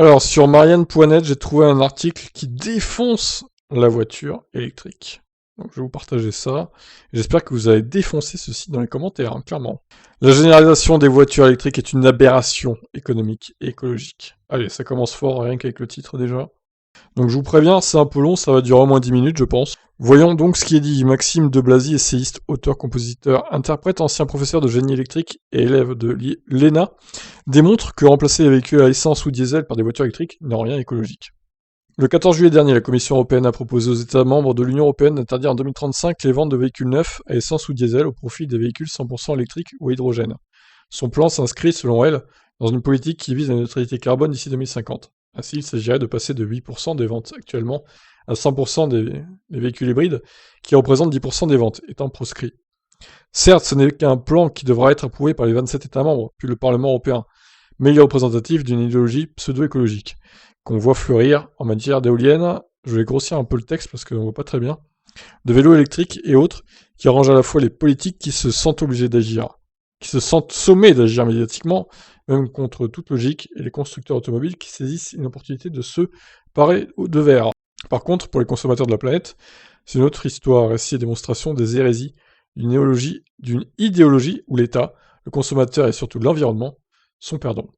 Alors, sur Marianne.net, j'ai trouvé un article qui défonce la voiture électrique. Donc, je vais vous partager ça. J'espère que vous allez défoncer ceci dans les commentaires, hein, clairement. La généralisation des voitures électriques est une aberration économique et écologique. Allez, ça commence fort, rien qu'avec le titre déjà. Donc je vous préviens, c'est un peu long, ça va durer au moins 10 minutes, je pense. Voyons donc ce qui est dit. Maxime de Blazy, essayiste, auteur, compositeur, interprète, ancien professeur de génie électrique et élève de l'ENA, démontre que remplacer les véhicules à essence ou diesel par des voitures électriques n'est en rien écologique. Le 14 juillet dernier, la Commission européenne a proposé aux États membres de l'Union européenne d'interdire en 2035 les ventes de véhicules neufs à essence ou diesel au profit des véhicules 100% électriques ou à hydrogène. Son plan s'inscrit, selon elle, dans une politique qui vise la neutralité carbone d'ici 2050. Ainsi, il s'agirait de passer de 8% des ventes actuellement à 100% des véhicules hybrides, qui représentent 10% des ventes, étant proscrits. Certes, ce n'est qu'un plan qui devra être approuvé par les 27 États membres, puis le Parlement européen, mais il est représentatif d'une idéologie pseudo-écologique, qu'on voit fleurir en matière d'éoliennes, je vais grossir un peu le texte parce qu'on ne voit pas très bien, de vélos électriques et autres, qui arrangent à la fois les politiques qui se sentent obligés d'agir, qui se sentent sommés d'agir médiatiquement, même contre toute logique, et les constructeurs automobiles qui saisissent une opportunité de se parer de verre. Par contre, pour les consommateurs de la planète, c'est une autre histoire, récit et démonstration des hérésies, d'une idéologie où l'État, le consommateur et surtout l'environnement sont perdants.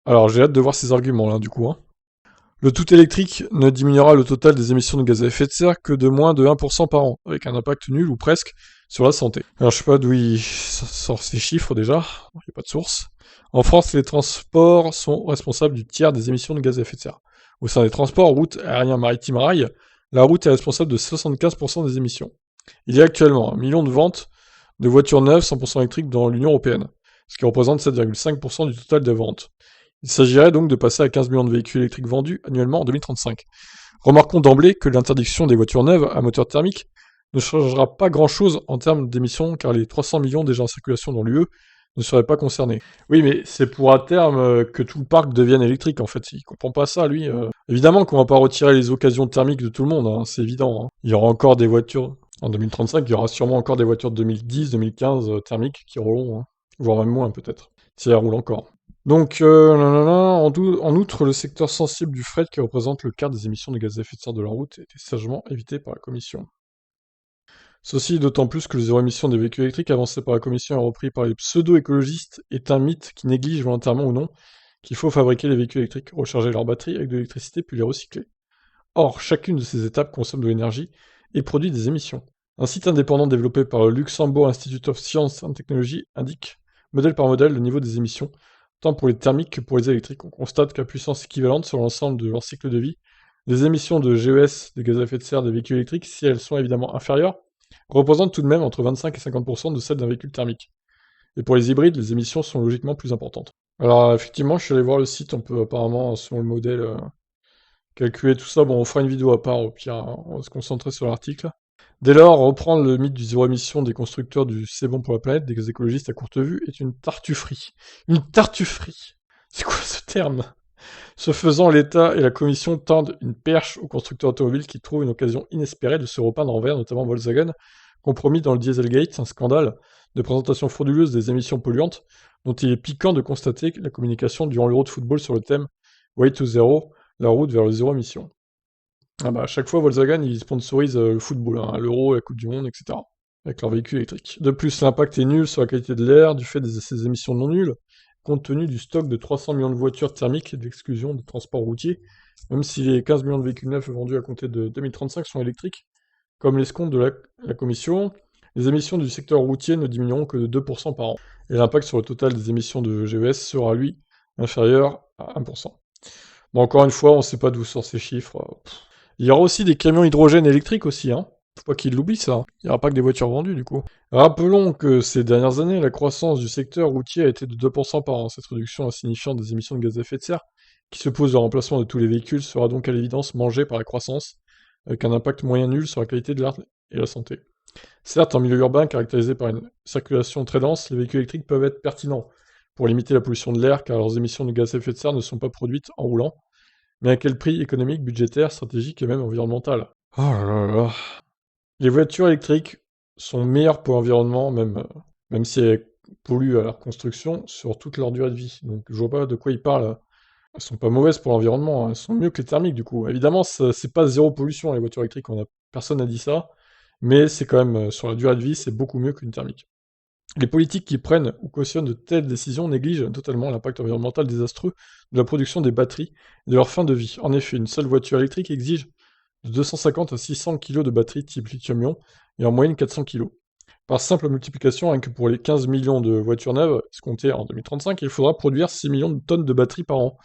Alors j'ai hâte de voir ces arguments là du coup. Le tout électrique ne diminuera le total des émissions de gaz à effet de serre que de moins de 1% par an, avec un impact nul ou presque sur la santé. Alors je sais pas d'où il sort ces chiffres déjà, il n'y a pas de source. En France, les transports sont responsables du tiers des émissions de gaz à effet de serre. Au sein des transports, route, aérien, maritime, rail, la route est responsable de 75% des émissions. Il y a actuellement 1 million de ventes de voitures neuves 100% électriques dans l'Union européenne, ce qui représente 7,5% du total des ventes. Il s'agirait donc de passer à 15 millions de véhicules électriques vendus annuellement en 2035. Remarquons d'emblée que l'interdiction des voitures neuves à moteur thermique ne changera pas grand-chose en termes d'émissions, car les 300 millions déjà en circulation dans l'UE ne seraient pas concernés. Oui, mais c'est pour à terme que tout le parc devienne électrique, en fait. Il comprend pas ça, lui. Évidemment qu'on va pas retirer les occasions thermiques de tout le monde, hein, c'est évident. Hein. Il y aura encore des voitures... En 2035, il y aura sûrement encore des voitures de 2010, 2015 thermiques qui rouleront, hein. Voire même moins peut-être, si elles roulent encore. Donc, en outre, le secteur sensible du fret, qui représente le quart des émissions de gaz à effet de serre de la route, était sagement évité par la Commission. Ceci d'autant plus que le zéro émission des véhicules électriques avancé par la Commission et repris par les pseudo-écologistes est un mythe qui néglige volontairement ou non qu'il faut fabriquer les véhicules électriques, recharger leurs batteries avec de l'électricité puis les recycler. Or, chacune de ces étapes consomme de l'énergie et produit des émissions. Un site indépendant développé par le Luxembourg Institute of Science and Technology indique, modèle par modèle, le niveau des émissions, tant pour les thermiques que pour les électriques. On constate qu'à puissance équivalente sur l'ensemble de leur cycle de vie, les émissions de GES, des gaz à effet de serre des véhicules électriques, si elles sont évidemment inférieures, représentent tout de même entre 25 et 50% de celles d'un véhicule thermique. Et pour les hybrides, les émissions sont logiquement plus importantes. Alors effectivement, je suis allé voir le site, on peut apparemment, selon le modèle, calculer tout ça. Bon, on fera une vidéo à part, au pire, hein, on va se concentrer sur l'article. Dès lors, reprendre le mythe du zéro émission des constructeurs du c'est bon pour la planète, des écologistes à courte vue, est une tartufferie. Une tartufferie. C'est quoi ce terme? Ce faisant, l'État et la Commission tendent une perche aux constructeurs automobiles qui trouvent une occasion inespérée de se repeindre en vert, notamment Volkswagen, compromis dans le Dieselgate, un scandale de présentation frauduleuse des émissions polluantes, dont il est piquant de constater la communication durant l'Euro de football sur le thème Way to Zero, la route vers le zéro émission. Ah bah, à chaque fois, Volkswagen, ils sponsorisent le football, hein, l'Euro, la Coupe du Monde, etc. Avec leur véhicule électrique. De plus, l'impact est nul sur la qualité de l'air, du fait de ces émissions non nulles, compte tenu du stock de 300 millions de voitures thermiques et de l'exclusion des transports routiers, même si les 15 millions de véhicules neufs vendus à compter de 2035 sont électriques, comme l'escompte de la Commission, les émissions du secteur routier ne diminueront que de 2% par an, et l'impact sur le total des émissions de GES sera, lui, inférieur à 1%. Bon, encore une fois, on ne sait pas d'où sortent ces chiffres. Il y aura aussi des camions hydrogène électriques aussi, hein. Faut pas qu'ils l'oublient ça. Il n'y aura pas que des voitures vendues du coup. Rappelons que ces dernières années, la croissance du secteur routier a été de 2% par an. Cette réduction insignifiante des émissions de gaz à effet de serre, qui se pose le remplacement de tous les véhicules, sera donc à l'évidence mangée par la croissance, avec un impact moyen nul sur la qualité de l'air et la santé. Certes, en milieu urbain caractérisé par une circulation très dense, les véhicules électriques peuvent être pertinents pour limiter la pollution de l'air, car leurs émissions de gaz à effet de serre ne sont pas produites en roulant. Mais à quel prix économique, budgétaire, stratégique et même environnemental? Oh là là là. Les voitures électriques sont meilleures pour l'environnement, même si elles polluent à leur construction, sur toute leur durée de vie. Donc je vois pas de quoi ils parlent Elles sont pas mauvaises pour l'environnement, hein, elles sont mieux que les thermiques du coup. Évidemment, c'est pas zéro pollution les voitures électriques, personne n'a dit ça, mais c'est quand même, sur la durée de vie, c'est beaucoup mieux qu'une thermique. Les politiques qui prennent ou cautionnent de telles décisions négligent totalement l'impact environnemental désastreux de la production des batteries et de leur fin de vie. En effet, une seule voiture électrique exige de 250 à 600 kg de batterie type lithium-ion et en moyenne 400 kg. Par simple multiplication, rien que pour les 15 millions de voitures neuves escomptées en 2035, il faudra produire 6 millions de tonnes de batteries par an.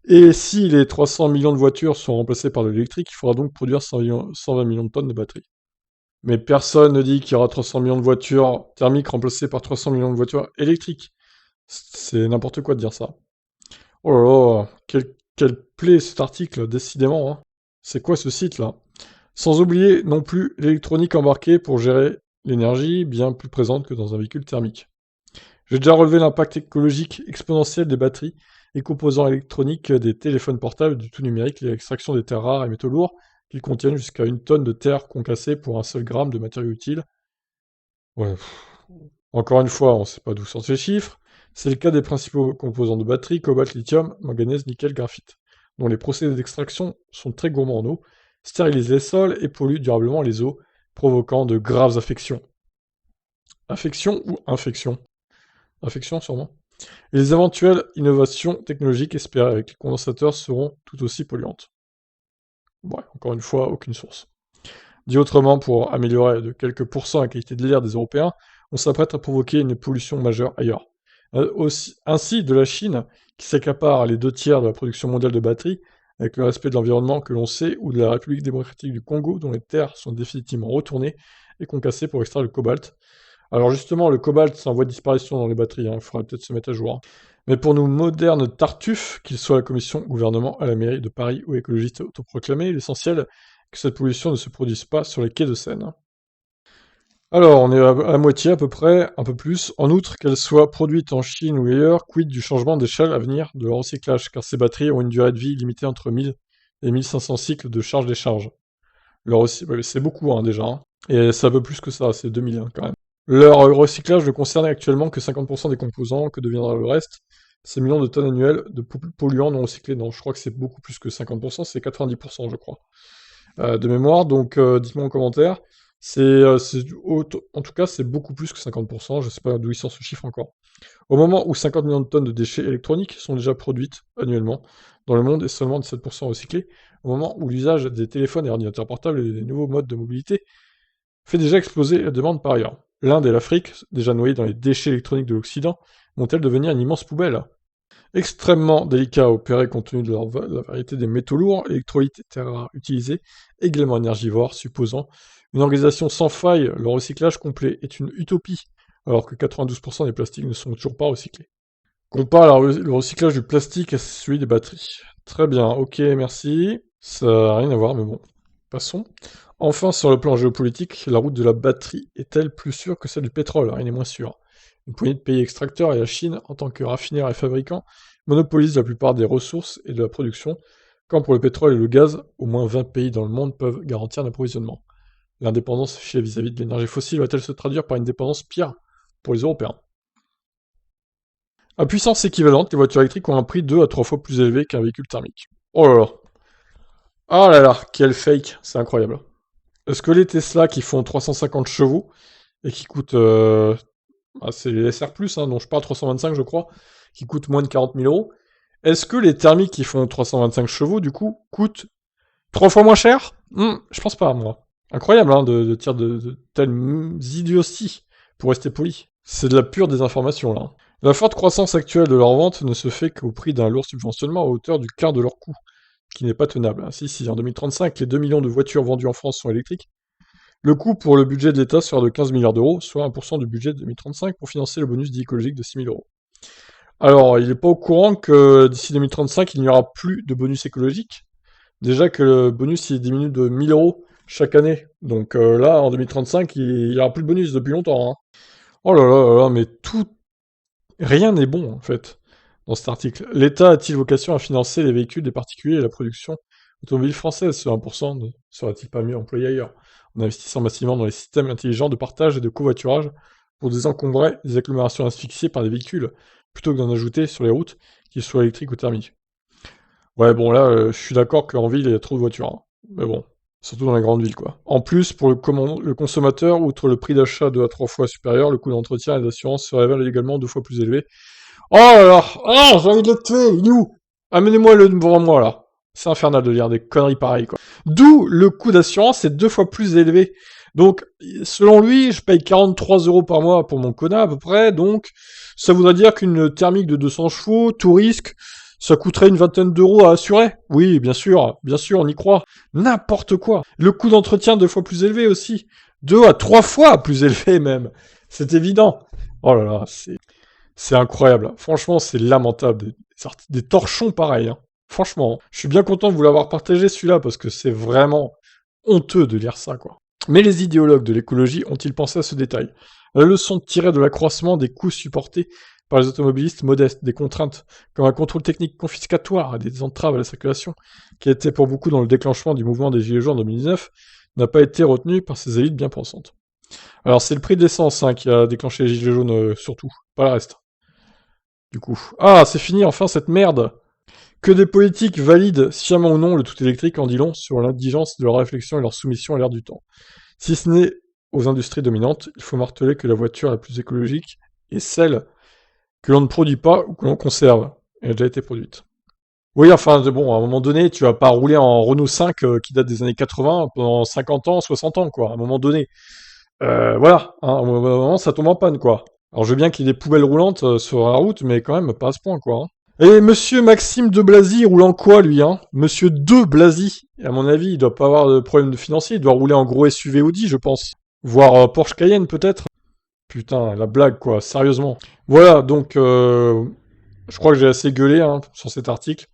Et si les 300 millions de voitures sont remplacées par de l'électrique, il faudra donc produire 120 millions de tonnes de batteries. Mais personne ne dit qu'il y aura 300 millions de voitures thermiques remplacées par 300 millions de voitures électriques. C'est n'importe quoi de dire ça. Oh là là, quelle plaie cet article, décidément, hein. C'est quoi ce site-là? Sans oublier non plus l'électronique embarquée pour gérer l'énergie, bien plus présente que dans un véhicule thermique. J'ai déjà relevé l'impact écologique exponentiel des batteries et composants électroniques des téléphones portables, du tout numérique, l'extraction des terres rares et métaux lourds, qui contiennent jusqu'à 1 tonne de terre concassée pour un seul gramme de matériaux utiles. Ouais, encore une fois, on ne sait pas d'où sortent ces chiffres. C'est le cas des principaux composants de batterie, cobalt, lithium, manganèse, nickel, graphite, dont les procédés d'extraction sont très gourmands en eau, stérilisent les sols et polluent durablement les eaux, provoquant de graves affections. Affections ou infections? Infections sûrement. Et les éventuelles innovations technologiques espérées avec les condensateurs seront tout aussi polluantes. Ouais, encore une fois, aucune source. Dit autrement, pour améliorer de quelques pourcents la qualité de l'air des Européens, on s'apprête à provoquer une pollution majeure ailleurs. Ainsi, de la Chine, qui s'accapare les 2 tiers de la production mondiale de batteries, avec le respect de l'environnement que l'on sait, ou de la République démocratique du Congo, dont les terres sont définitivement retournées et concassées pour extraire le cobalt. Alors justement, le cobalt, c'est en voie de disparition dans les batteries, hein, il faudrait peut-être se mettre à jour, hein. Mais pour nous modernes tartuffes, qu'ils soient à la commission, au gouvernement, à la mairie de Paris ou écologistes autoproclamés, l'essentiel est que cette pollution ne se produise pas sur les quais de Seine. Alors, on est à moitié à peu près, un peu plus. En outre, qu'elles soient produites en Chine ou ailleurs, quid du changement d'échelle à venir de leur recyclage, car ces batteries ont une durée de vie limitée entre 1000 et 1500 cycles de charge-décharge. Ouais, c'est beaucoup hein, déjà, hein. Et ça veut plus que ça, c'est 2000 hein, quand même. Leur recyclage ne concerne actuellement que 50% des composants, que deviendra le reste? Ces millions de tonnes annuelles de polluants non recyclés, non, je crois que c'est beaucoup plus que 50%, c'est 90% je crois, de mémoire, donc dites-moi en commentaire. En tout cas, c'est beaucoup plus que 50%, je sais pas d'où il sort ce chiffre encore. Au moment où 50 millions de tonnes de déchets électroniques sont déjà produites annuellement dans le monde et seulement 17% recyclés, au moment où l'usage des téléphones et ordinateurs portables et des nouveaux modes de mobilité fait déjà exploser la demande par ailleurs. L'Inde et l'Afrique, déjà noyées dans les déchets électroniques de l'Occident, vont-elles devenir une immense poubelle? Extrêmement délicat à opérer compte tenu de la variété des métaux lourds, électrolytes et terres rares utilisés, également énergivores, supposant une organisation sans faille, le recyclage complet est une utopie, alors que 92% des plastiques ne sont toujours pas recyclés. Compare le recyclage du plastique à celui des batteries. Très bien, ok, merci. Ça n'a rien à voir, mais bon, passons. Enfin, sur le plan géopolitique, la route de la batterie est-elle plus sûre que celle du pétrole? Rien n'est moins sûr. Une poignée de pays extracteurs et la Chine, en tant que raffineur et fabricant, monopolise la plupart des ressources et de la production, quand pour le pétrole et le gaz, au moins 20 pays dans le monde peuvent garantir l'approvisionnement. L'indépendance vis-à-vis de l'énergie fossile va-t-elle se traduire par une dépendance pire pour les Européens? À puissance équivalente, les voitures électriques ont un prix 2 à 3 fois plus élevé qu'un véhicule thermique. Oh là là. Ah là là, quel fake, c'est incroyable. Est-ce que les Tesla qui font 350 chevaux et qui coûtent... c'est les SR+, hein, dont je parle, 325 je crois, qui coûtent moins de 40 000 euros, est-ce que les thermiques qui font 325 chevaux, du coup, coûtent 3 fois moins cher? Je pense pas, moi. Incroyable, hein, de tirer de telles idioties, pour rester poli. C'est de la pure désinformation, là. La forte croissance actuelle de leur vente ne se fait qu'au prix d'un lourd subventionnement à hauteur du quart de leur coût, ce qui n'est pas tenable. Si en 2035, les 2 millions de voitures vendues en France sont électriques, le coût pour le budget de l'État sera de 15 milliards d'euros, soit 1% du budget de 2035 pour financer le bonus dit écologique de 6 000 euros. Alors, il n'est pas au courant que d'ici 2035, il n'y aura plus de bonus écologique. Déjà que le bonus il diminue de 1000 euros chaque année. Donc là, en 2035, il n'y aura plus de bonus depuis longtemps, hein. Oh là là là là, mais rien n'est bon, en fait, dans cet article. L'État a-t-il vocation à financer les véhicules des particuliers et la production automobile française? Ce 1% ne sera-t-il pas mieux employé ailleurs, en investissant massivement dans les systèmes intelligents de partage et de covoiturage pour désencombrer des agglomérations asphyxiées par des véhicules, plutôt que d'en ajouter sur les routes, qu'ils soient électriques ou thermiques? Ouais, bon, là, je suis d'accord qu'en ville, il y a trop de voitures, hein. Mais bon, surtout dans les grandes villes, quoi. En plus, pour le consommateur, outre le prix d'achat 2 à 3 fois supérieur, le coût d'entretien et d'assurance se révèle également 2 fois plus élevé. Oh là là! Ah, j'ai envie de le tuer! Il est où? Amenez-moi-le devant moi, là. C'est infernal de lire des conneries pareilles, quoi. D'où le coût d'assurance est 2 fois plus élevé. Donc, selon lui, je paye 43 € par mois pour mon Kona, à peu près, donc ça voudrait dire qu'une thermique de 200 chevaux, tout risque, ça coûterait une vingtaine d'euros à assurer. Oui, bien sûr, on y croit. N'importe quoi. Le coût d'entretien 2 fois plus élevé aussi. 2 à 3 fois plus élevé même. C'est évident. Oh là là, c'est incroyable. Franchement, c'est lamentable. Des torchons pareils, hein. Franchement, je suis bien content de vous l'avoir partagé celui-là parce que c'est vraiment honteux de lire ça, quoi. Mais les idéologues de l'écologie ont-ils pensé à ce détail? La leçon tirée de l'accroissement des coûts supportés par les automobilistes modestes, des contraintes comme un contrôle technique confiscatoire et des entraves à la circulation, qui était pour beaucoup dans le déclenchement du mouvement des Gilets jaunes en 2019, n'a pas été retenue par ces élites bien pensantes. Alors c'est le prix de l'essence qui a déclenché les Gilets jaunes surtout, pas le reste. Du coup. Ah, c'est fini enfin cette merde! Que des politiques valident sciemment ou non le tout électrique en dit long sur l'indigence de leur réflexion et leur soumission à l'ère du temps. Si ce n'est aux industries dominantes, il faut marteler que la voiture la plus écologique est celle que l'on ne produit pas ou que l'on conserve. Elle a déjà été produite. Oui, enfin, bon, à un moment donné, tu vas pas rouler en Renault 5 qui date des années 80 pendant 50 ans, 60 ans, quoi, à un moment donné. Voilà, hein, à un moment, ça tombe en panne, quoi. Alors, je veux bien qu'il y ait des poubelles roulantes sur la route, mais quand même, pas à ce point, quoi, hein. Et monsieur Maxime de Blazy, il roule en quoi, lui, hein? Monsieur de Blazy. Et à mon avis, il doit pas avoir de problème de financier, il doit rouler en gros SUV Audi, je pense. Voire Porsche Cayenne, peut-être. Putain, la blague, quoi, sérieusement. Voilà, donc, je crois que j'ai assez gueulé, hein, sur cet article.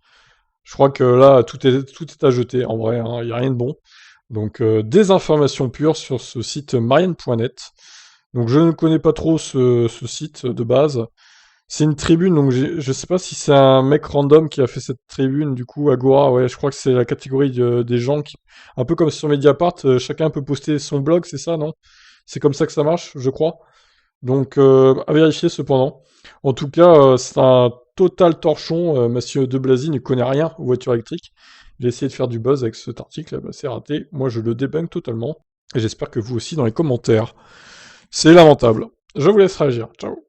Je crois que là, tout est à jeter, en vrai, hein, y a rien de bon. Donc, des informations pures sur ce site marianne.net. Donc, je ne connais pas trop ce site de base. C'est une tribune, donc je sais pas si c'est un mec random qui a fait cette tribune, du coup, Agora, ouais, je crois que c'est la catégorie des gens qui... Un peu comme sur Mediapart, chacun peut poster son blog, c'est ça, non? C'est comme ça que ça marche, je crois. Donc, à vérifier cependant. En tout cas, c'est un total torchon, monsieur de Blazy ne connaît rien aux voitures électriques. Il a essayé de faire du buzz avec cet article, bah, c'est raté. Moi, je le débunk totalement. Et j'espère que vous aussi dans les commentaires. C'est lamentable. Je vous laisse réagir. Ciao.